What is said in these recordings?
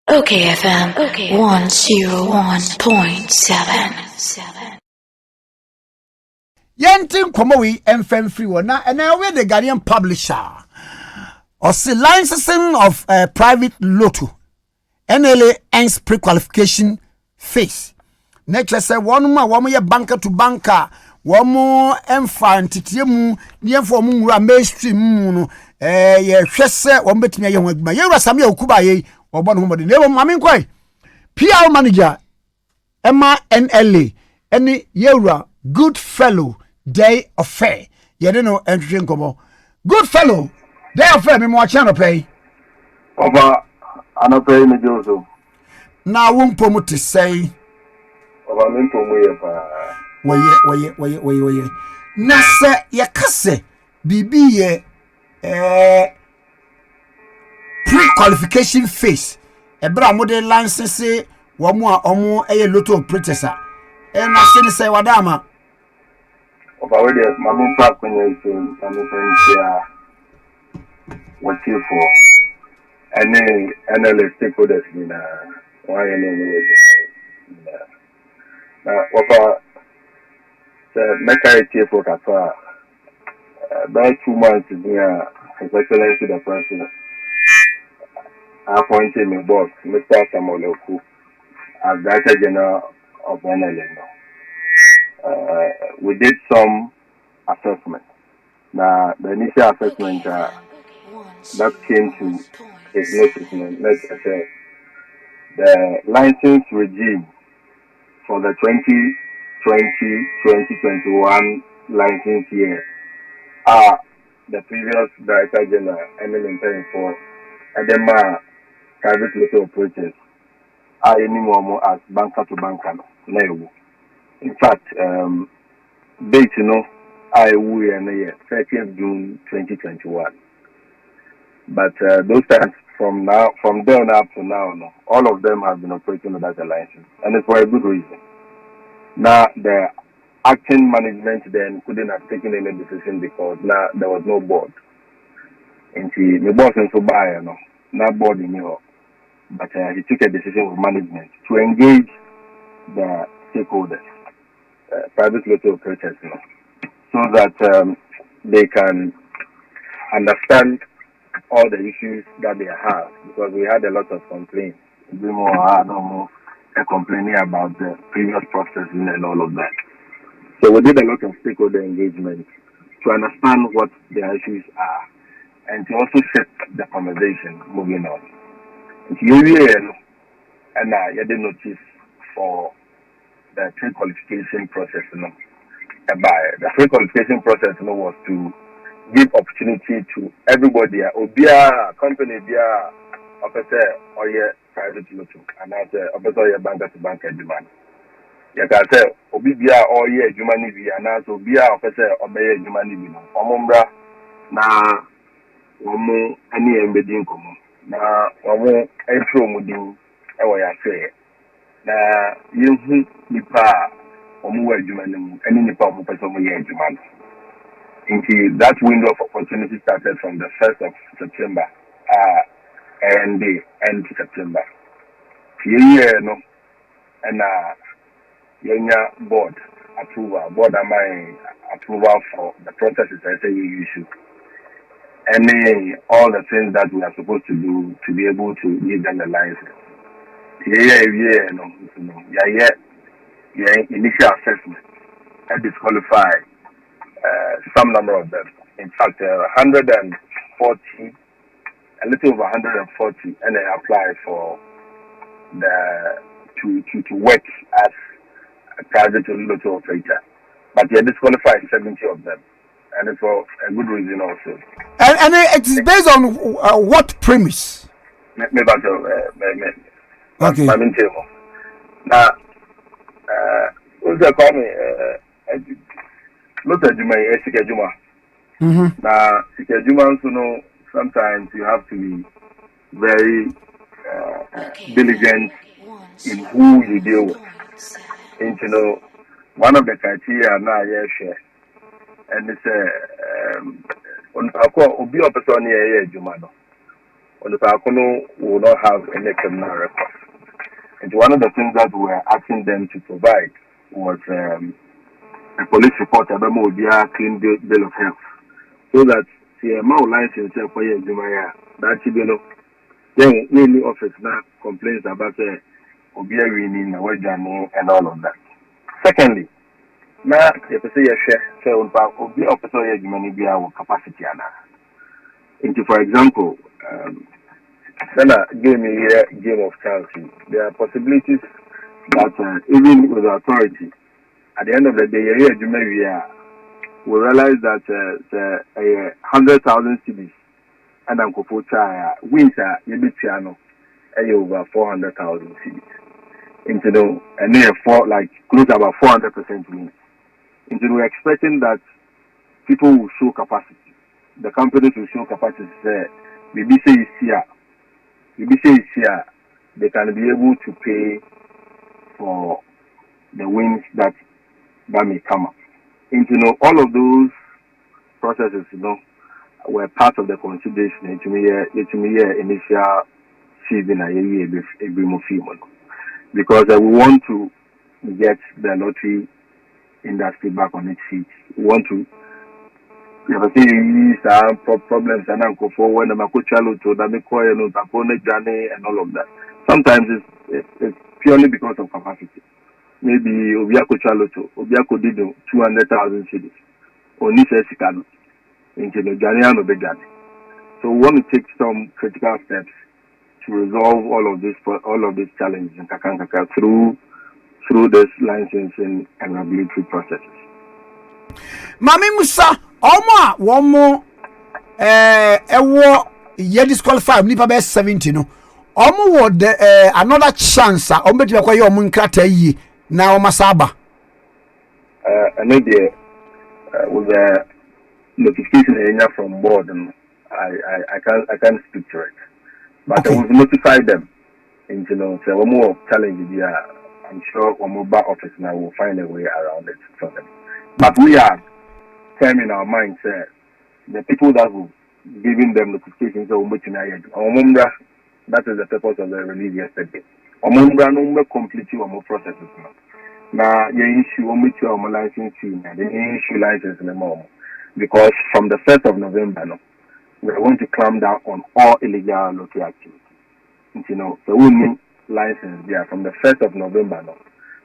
OKFM 101.7. Yentin Komowi and Free Wana, and now we're the Guardian publisher. Or see licensing of private Lotto. NLA ends pre-qualification phase. Next, say one more banker to banker. One more enfant titiemu near for moon mainstream moon. Ye shese one bet me young my yera Samia Okubaye or one woman never mammy quay. PR manager Emma NLA any yera good fellow day of fair. You don't know entering como good fellow day of fair me more channel pay. Over an pay me Joseph. Now won't promote to say Over me to me Waye. Na se yakase bibi ye pre-qualification phase. Ebra model license wo mo a omo eye Lotto operators a. Na se ni say wadama. Over we dey mama park when you say mama friend what you for any NLA stakeholders in why any over make I take for Qatar. About 2 months here, His Excellency the President appointed me boss, Mr. Samuel Oku, as Director General of NLA. We did some assessment. Now, the initial assessment that came to his notice, let's say, the license regime for the 2020-2021 license year the previous Director General NLA for Edema private Lotto operators are any more as banker to banker. In fact, date I will 30th June 2021. But those times from then up to now, all of them have been operating without a license, and it's for a good reason. Now the acting management then couldn't have taken any decision because now there was no board. And the boss and so by not board in Europe, but he took a decision with management to engage the stakeholders, private Lotto operators, so that they can understand all the issues that they have, because we had a lot of complaints. Complaining about the previous process and all of that. So we did a lot of stakeholder engagement to understand what their issues are and to also set the conversation moving on. And you did notice for the pre-qualification process. The pre-qualification process was to give opportunity to everybody, Obia, company, officer, or private Lotto, and as a officer, banker to banker demand. You can say, Obia, or Jumani, and as Obia, officer, obey Jumani, Omumbra, na Omo, any embedding common. Na Omo, Entro Mudin, I say. Na you nipa, Omu, Jumani, any nipa, Omu, Jumani. Into that window of opportunity started from the 1st of September. And the end of September. And board approval, approval for the processes I say you issue. All the things that we are supposed to do to be able to give them the license. Initial assessment and disqualify some number of them. In fact, 140. A little over 140, and they apply for to work as a private Lotto operator. But they disqualified 70 of them, and it's for a good reason also. And it is based on what premise? Okay. Now, who's the call me? Lotto Juma, Sika Juma. Now, Sika Juma, also sometimes you have to be very diligent in who you deal with. And one of the criteria now, share, and it's Obi person here, Jumano. on the Pacono will not have any criminal record. And one of the things that we were asking them to provide was a police report about a clean bill of health, so that the amount license for you, that you know, then mainly office now complains about Obia winning and all of that. Secondly, now if you say you share, so Obia officer money be our capacity. Into for example, then gave me a game of chance. There are possibilities that even with the authority, at the end of the day, we realize that 100,000 cities and Uncle winter Yibitiano over 400,000 cities. Into the and near like close about 400% wins. Into we're expecting that people will show capacity. The companies will show capacity. BBC is here. They can be able to pay for the wins that may come up. And all of those processes, were part of the consideration to me initial season every movement, because we want to get the lottery industry back on its feet. We want to problems and for when I'm Lotto, and all of that. Sometimes it's purely because of capacity. Maybe Obiako Lotto, Obiako did 200,000 cities, or Nisha into the Ghanian Begani. So we want to take some critical steps to resolve all of these challenges in Kakankaka through this licensing and regulatory processes. Mami Musa, one more year disqualified, nipa be 70 no. Would another chance ombeti akwa ye omunkrata yi na omasaba. Maybe with the notification from board, and I can't speak to it. But okay. I will notify them. And so one more challenge here. I'm sure one more back office now will find a way around it for them. But we are firm in our minds the people that will giving them notifications of that is the purpose of the release yesterday. No complete more processes now. You issue more license fee and then issue license in the moment. Because from the 1st of November, we are going to clamp down on all illegal lottery activity. So we need license there from the 1st of November.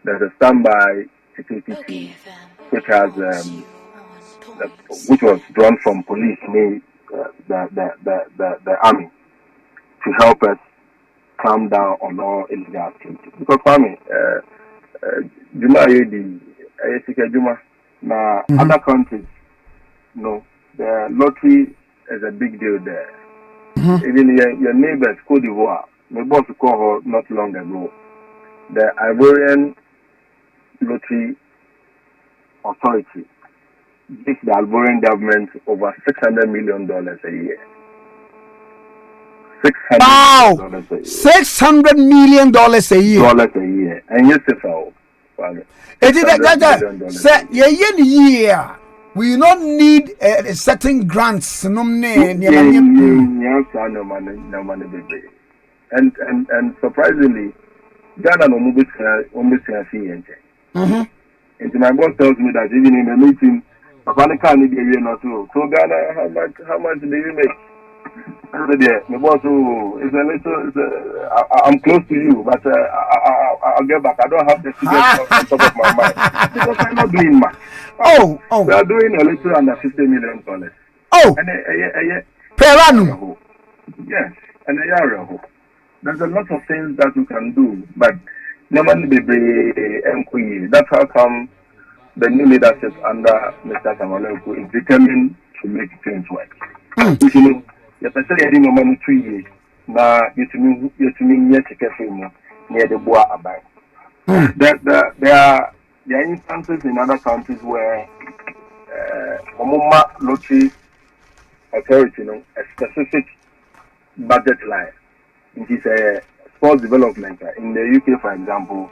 There's a standby security team which has which was drawn from police, the army, to help us clamp down on all illegal activity. Because Juma Juma now other countries, the lottery is a big deal there. Even your neighbors, Cote d'Ivoire, my boss called her not long ago. The Ivorian Lottery Authority gives the Ivorian government over $600 million a year. $600 million a year. And yes, year. We not need certain grants. And surprisingly, Ghana no mobile fee. And my boss tells me that even in a meeting, Papa can't give you not so. So Ghana, how much do you make? My boss, it's a little. I'm close to you, but I'll get back. I don't have the figures on top of my mind because I'm not doing much. We are doing a little under $50 million. And per annum. Yes, and a year. There's a lot of things that you can do, but normally that's how come the new leadership under Mr. Samaleko is determined to make things work. The person having no money 2 years now, you to me near the Boa Abai. There are instances in other countries where lottery authority, a specific budget line. It is a sports development. In the UK, for example,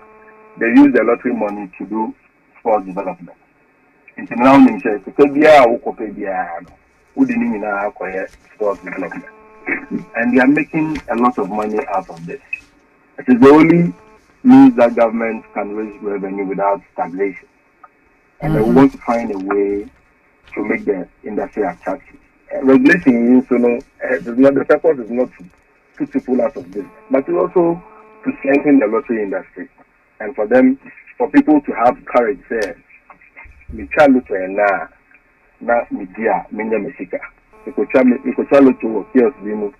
they use the lottery money to do sports development. In now, who didn't even acquire sports development. and they are making a lot of money out of this. It is the only means that government can raise revenue without stagnation. And they want to find a way to make the industry attractive. Regulation, the purpose is not to put people out of business, but also to strengthen the lottery industry. And for people to have courage, say, me try lottery na media, menya mesika. Iko try lottery kiosk bimu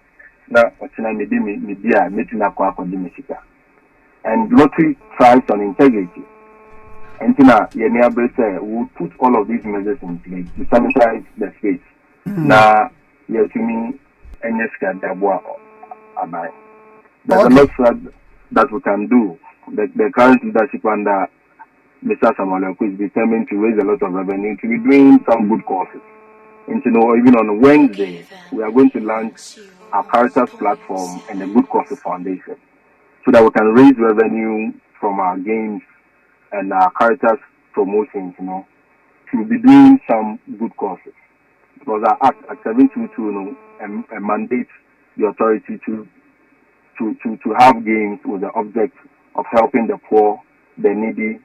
na ochina media, metina kwa mesika. And lottery thrives on integrity. And we'll put all of these measures in place to sanitize the space. Now, to me, there's a lot that we can do. The current leadership under Mr. Samuel is determined to raise a lot of revenue to be doing some good causes. And even on Wednesday, we are going to launch our Caritas platform and the Good Causes Foundation so that we can raise revenue from our games and our Caritas promotions, to be doing some good causes. Because our Act 722, mandates the authority to have games with the object of helping the poor, the needy,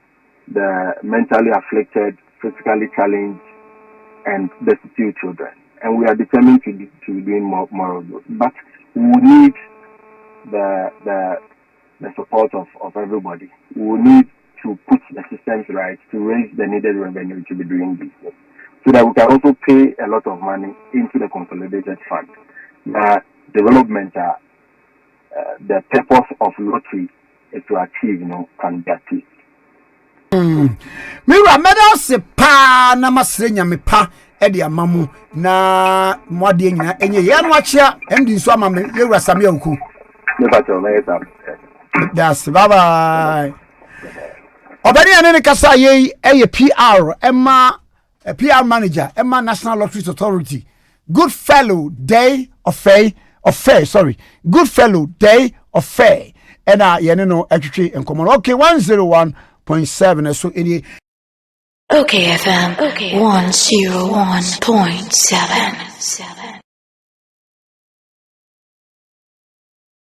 the mentally afflicted, physically challenged, and destitute children. And we are determined to be doing more of those. But we need the support of everybody. We need to put the systems right to raise the needed revenue to be doing this thing, so that we can also pay a lot of money into the consolidated fund. The development, the purpose of lottery is to achieve, can be achieved. Mira medal se pa na masrenya me pa e de amamu na modie nyina enye ye no achia endi nso ama me yewura samia oku. That's bye bye. Obani ane kasa ye PR Emma PR manager Emma National Lottery Authority. Good fellow day of fair, sorry. Good fellow day of fair. And yene no actually in common. Okay, 101.7 so any okayfm 101.7